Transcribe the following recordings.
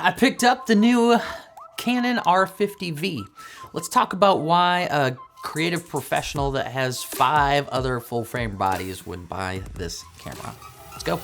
I picked up the new Canon R50 V. Let's talk about why a creative professional that has 5 other full frame bodies would buy this camera. Let's go.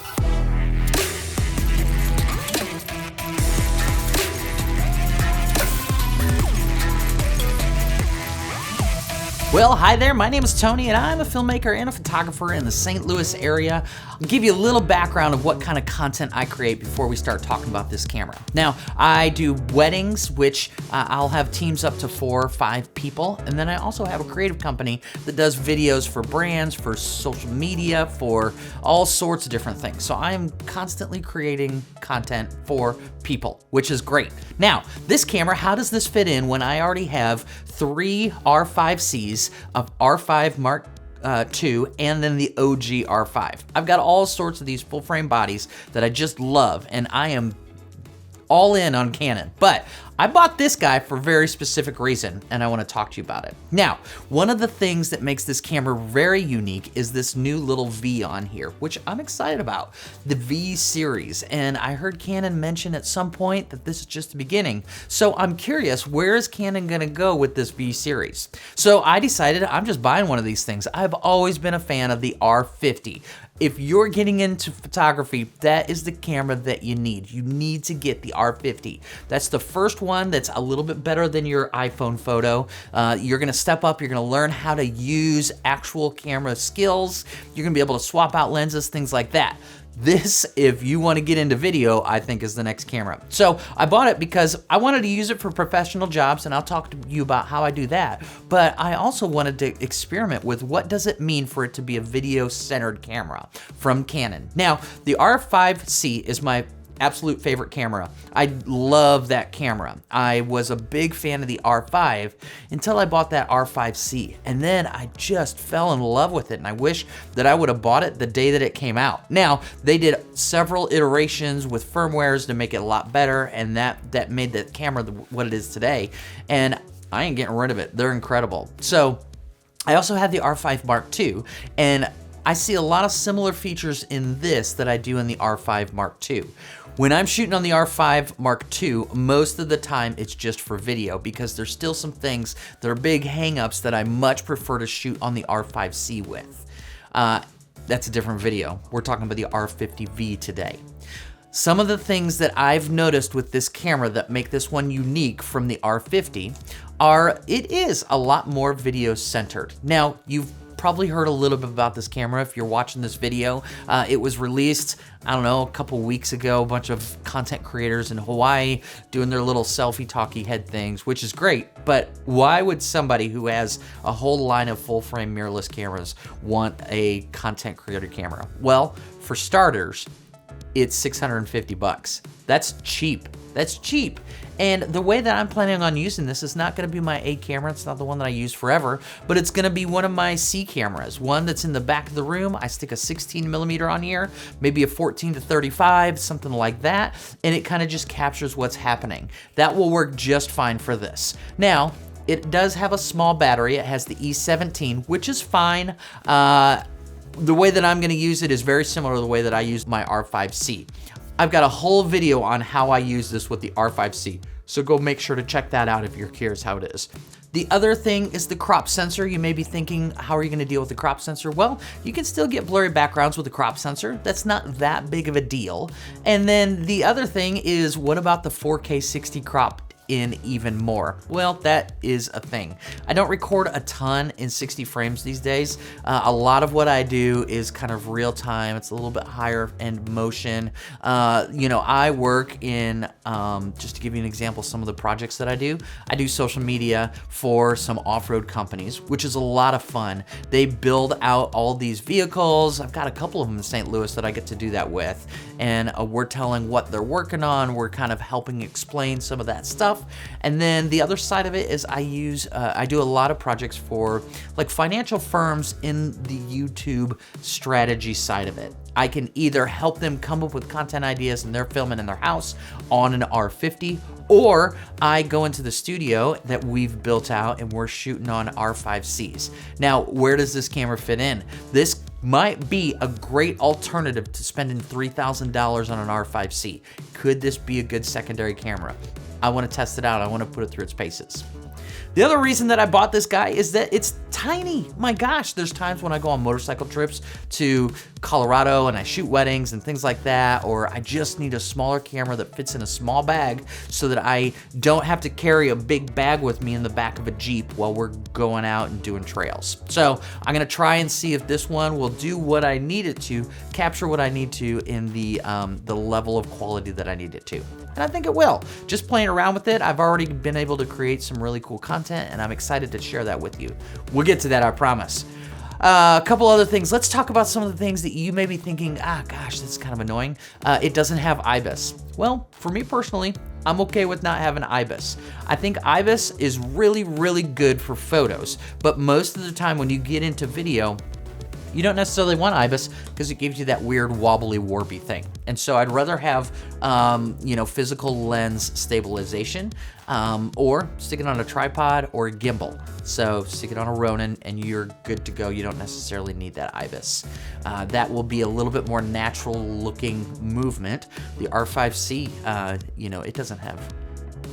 Well, hi there, my name is Tony and I'm a filmmaker and a photographer in the St. Louis area. I'll give you a little background of what kind of content I create before we start talking about this camera. Now, I do weddings, which I'll have teams up to 4 or 5 people, and then I also have a creative company that does videos for brands, for social media, for all sorts of different things. So I am constantly creating content for people, which is great. Now, this camera, how does this fit in when I already have 3 R5Cs of R5 Mark II and then the OG R5? I've got all sorts of these full frame bodies that I just love, and I am all in on Canon. But I bought this guy for a very specific reason, and I want to talk to you about it. Now, one of the things that makes this camera very unique is this new little V on here, which I'm excited about, the V series. And I heard Canon mention at some point that this is just the beginning. So I'm curious, where is Canon gonna go with this V series? So I decided I'm just buying one of these things. I've always been a fan of the R50. If you're getting into photography, that is the camera that you need. You need to get the R50. That's the first one that's a little bit better than your iPhone photo. You're gonna step up, you're gonna learn how to use actual camera skills. You're gonna be able to swap out lenses, things like that. This, if you want to get into video, I think is the next camera. So I bought it because I wanted to use it for professional jobs, and I'll talk to you about how I do that. But I also wanted to experiment with what does it mean for it to be a video-centered camera from Canon. Now, the R5C is my absolute favorite camera. I love that camera. I was a big fan of the R5 until I bought that R5C, and then I just fell in love with it, and I wish that I would have bought it the day that it came out. Now, they did several iterations with firmwares to make it a lot better, and that made the camera what it is today, and I ain't getting rid of it. They're incredible. So I also have the R5 Mark II, and I see a lot of similar features in this that I do in the R5 Mark II. When I'm shooting on the R5 Mark II, most of the time it's just for video because there's still some things that are big hangups that I much prefer to shoot on the R5C with. That's a different video. We're talking about the R50 V today. Some of the things that I've noticed with this camera that make this one unique from the R50 are it is a lot more video centered. Now, you've probably heard a little bit about this camera if you're watching this video. It was released, I don't know, a couple weeks ago. A bunch of content creators in Hawaii doing their little selfie talkie head things, which is great. But why would somebody who has a whole line of full frame mirrorless cameras want a content creator camera? Well, for starters, it's $650. That's cheap. That's cheap. And the way that I'm planning on using this is not gonna be my A camera. It's not the one that I use forever, but it's gonna be one of my C cameras, one that's in the back of the room. I stick a 16mm on here, maybe a 14 to 35, something like that, and it kind of just captures what's happening. That will work just fine for this. Now, it does have a small battery. It has the E17, which is fine. The way that I'm gonna use it is very similar to the way that I used my R5C. I've got a whole video on how I use this with the R5C, so go make sure to check that out if you're curious how it is. The other thing is the crop sensor. You may be thinking, how are you gonna deal with the crop sensor? Well, you can still get blurry backgrounds with the crop sensor. That's not that big of a deal. And then the other thing is, what about the 4K 60 crop in even more? Well, that is a thing. I don't record a ton in 60 frames these days. A lot of what I do is kind of real time. It's a little bit higher end motion. You know, I work in, just to give you an example, some of the projects that I do social media for some off-road companies, which is a lot of fun. They build out all these vehicles. I've got a couple of them in St. Louis that I get to do that with. And we're telling what they're working on. We're kind of helping explain some of that stuff. And then the other side of it is I do a lot of projects for like financial firms in the YouTube strategy side of it. I can either help them come up with content ideas and they're filming in their house on an R50, or I go into the studio that we've built out and we're shooting on R5Cs. Now, where does this camera fit in? This might be a great alternative to spending $3,000 on an R5C. Could this be a good secondary camera? I want to test it out. I want to put it through its paces. The other reason that I bought this guy is that it's tiny. My gosh, there's times when I go on motorcycle trips to Colorado and I shoot weddings and things like that, or I just need a smaller camera that fits in a small bag so that I don't have to carry a big bag with me in the back of a Jeep while we're going out and doing trails. So I'm gonna try and see if this one will do what I need it to, capture what I need to in the level of quality that I need it to. And I think it will. Just playing around with it, I've already been able to create some really cool content, and I'm excited to share that with you. We'll get to that, I promise. A couple other things. Let's talk about some of the things that you may be thinking, gosh, that's kind of annoying. It doesn't have IBIS. Well, for me personally, I'm okay with not having IBIS. I think IBIS is really, really good for photos, but most of the time when you get into video, you don't necessarily want IBIS because it gives you that weird wobbly warpy thing. And so I'd rather have, physical lens stabilization, or stick it on a tripod or a gimbal. So stick it on a Ronin and you're good to go. You don't necessarily need that IBIS. That will be a little bit more natural looking movement. The R5C, it doesn't have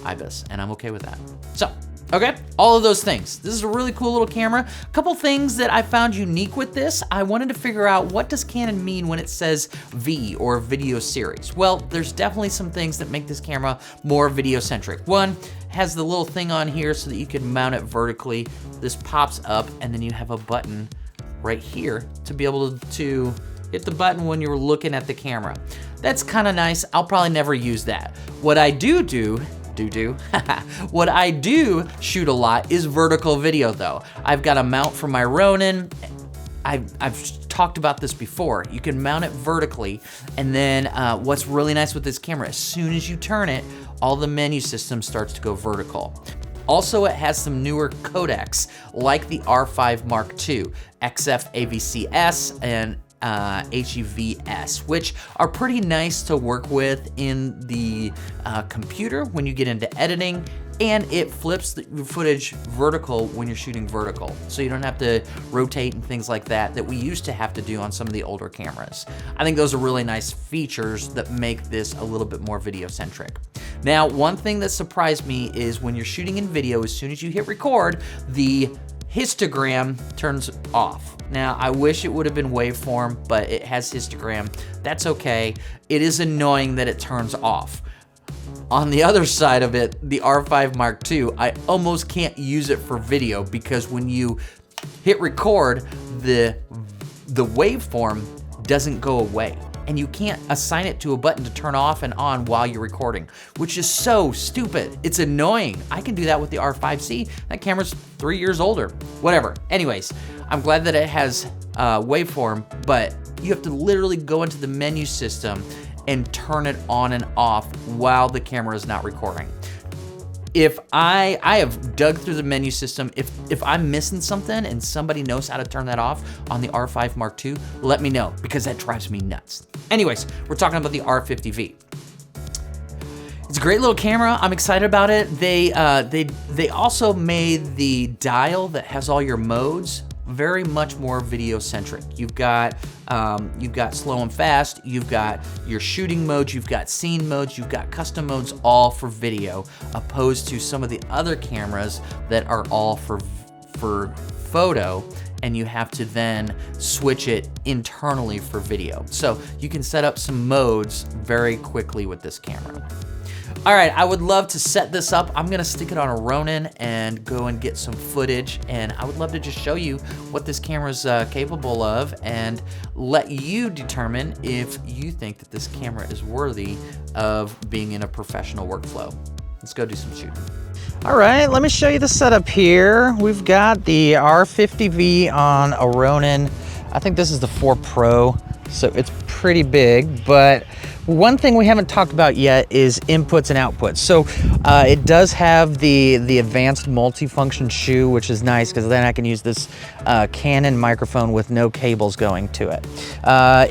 IBIS, and I'm okay with that. So, okay, all of those things. This is a really cool little camera. A couple things that I found unique with this. I wanted to figure out, what does Canon mean when it says V or video series? Well, there's definitely some things that make this camera more video centric. One, has the little thing on here so that you can mount it vertically. This pops up and then you have a button right here to be able to hit the button when you're looking at the camera. That's kind of nice. I'll probably never use that. What I do what I do shoot a lot is vertical video though. I've got a mount for my Ronin. I've talked about this before. You can mount it vertically, and then what's really nice with this camera, as soon as you turn it, all the menu system starts to go vertical. Also, it has some newer codecs like the R5 Mark II, XF AVC-S, and HEVS, which are pretty nice to work with in the computer when you get into editing, and it flips the footage vertical when you're shooting vertical. So you don't have to rotate and things like that we used to have to do on some of the older cameras. I think those are really nice features that make this a little bit more video centric. Now, one thing that surprised me is when you're shooting in video, as soon as you hit record, the histogram turns off. Now, I wish it would have been waveform, but it has histogram. That's okay. It is annoying that it turns off. On the other side of it, the R5 Mark II, I almost can't use it for video because when you hit record, the waveform doesn't go away. And you can't assign it to a button to turn off and on while you're recording, which is so stupid. It's annoying. I can do that with the R5C. That camera's 3 years older. Whatever. Anyways, I'm glad that it has waveform, but you have to literally go into the menu system and turn it on and off while the camera is not recording. If I have dug through the menu system, if I'm missing something and somebody knows how to turn that off on the R5 Mark II, let me know, because that drives me nuts. Anyways, we're talking about the R50 V. It's a great little camera. I'm excited about it. They also made the dial that has all your modes very much more video centric. You've got slow and fast, you've got your shooting modes, you've got scene modes, you've got custom modes, all for video, opposed to some of the other cameras that are all for photo, and you have to then switch it internally for video. So you can set up some modes very quickly with this camera. All right, I would love to set this up. I'm gonna stick it on a Ronin and go and get some footage, and I would love to just show you what this camera's capable of and let you determine if you think that this camera is worthy of being in a professional workflow. Let's go do some shooting. All right, let me show you the setup here. We've got the R50 V on a Ronin. I think this is the 4 Pro, so it's pretty big, but one thing we haven't talked about yet is inputs and outputs. So it does have the advanced multifunction shoe, which is nice because then I can use this Canon microphone with no cables going to it.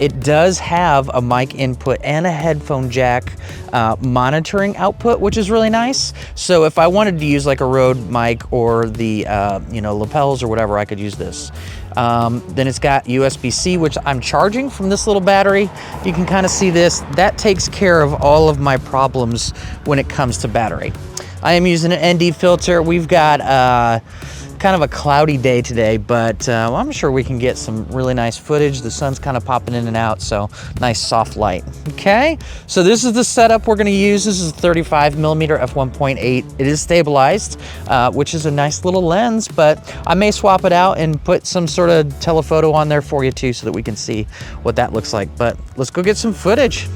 It does have a mic input and a headphone jack monitoring output, which is really nice. So if I wanted to use like a Rode mic or the lapels or whatever, I could use this. Then it's got USB-C, which I'm charging from this little battery. You can kind of see this. That takes care of all of my problems when it comes to battery. I am using an ND filter. We've got kind of a cloudy day today, but I'm sure we can get some really nice footage. The sun's kind of popping in and out, so nice soft light. Okay, so this is the setup we're gonna use. This is a 35mm f1.8. It is stabilized, which is a nice little lens, but I may swap it out and put some sort of telephoto on there for you too, so that we can see what that looks like. But let's go get some footage.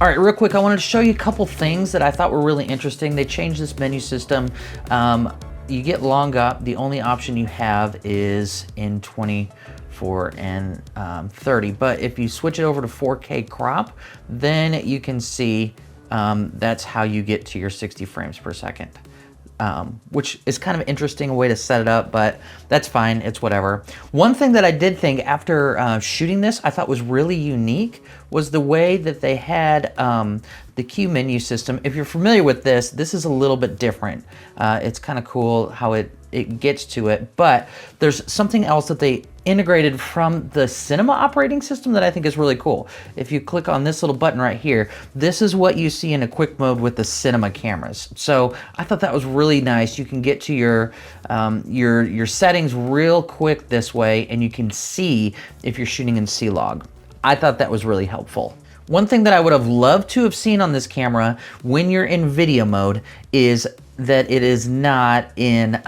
All right, real quick, I wanted to show you a couple things that I thought were really interesting. They changed this menu system. You get long up. The only option you have is in 24 and 30. But if you switch it over to 4K crop, then you can see that's how you get to your 60 frames per second. Which is kind of an interesting way to set it up, but that's fine, it's whatever. One thing that I did think after shooting this, I thought was really unique, was the way that they had the Q menu system. If you're familiar with this, this is a little bit different. It's kind of cool how it gets to it, but there's something else that they integrated from the cinema operating system that I think is really cool. If you click on this little button right here, this is what you see in a quick mode with the cinema cameras. So I thought that was really nice. You can get to your settings real quick this way, and you can see if you're shooting in C-Log. I thought that was really helpful. One thing that I would have loved to have seen on this camera when you're in video mode is that it is not in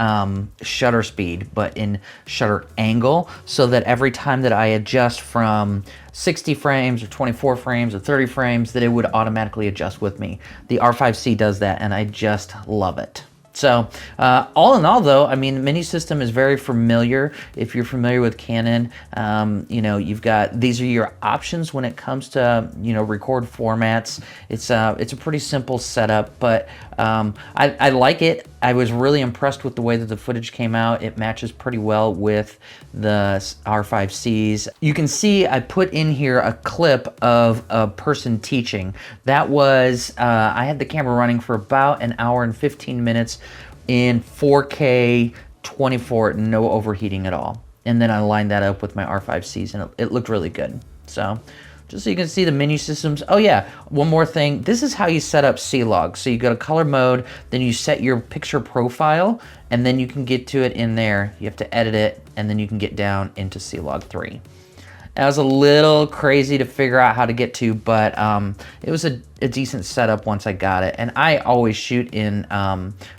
shutter speed, but in shutter angle, so that every time that I adjust from 60 frames or 24 frames or 30 frames, that it would automatically adjust with me. The R5C does that, and I just love it. So all in all though, I mean, the menu system is very familiar. If you're familiar with Canon, you know, you've got, these are your options when it comes to, you know, record formats. It's a pretty simple setup, but I like it. I was really impressed with the way that the footage came out. It matches pretty well with the R5Cs. You can see I put in here a clip of a person teaching. That was, I had the camera running for about an hour and 15 minutes in 4K 24, no overheating at all. And then I lined that up with my R5Cs, and it looked really good. So just so you can see the menu systems. Oh yeah, one more thing. This is how you set up C-Log. So you go to color mode, then you set your picture profile, and then you can get to it in there. You have to edit it, and then you can get down into C-Log 3. That was a little crazy to figure out how to get to, but it was a decent setup once I got it. And I always shoot in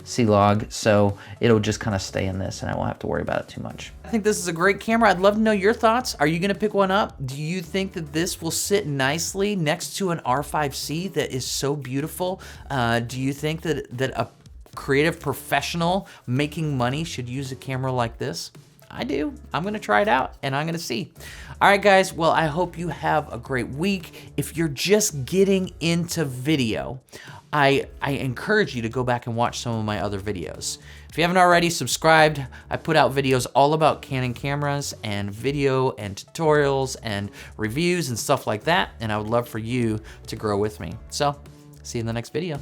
C-Log, so it'll just kind of stay in this, and I won't have to worry about it too much. I think this is a great camera. I'd love to know your thoughts. Are you gonna pick one up? Do you think that this will sit nicely next to an R5C that is so beautiful? Do you think that a creative professional making money should use a camera like this? I do. I'm gonna try it out and I'm gonna see. All right, guys, well, I hope you have a great week. If you're just getting into video, I encourage you to go back and watch some of my other videos. If you haven't already subscribed, I put out videos all about Canon cameras and video and tutorials and reviews and stuff like that, and I would love for you to grow with me. So, see you in the next video.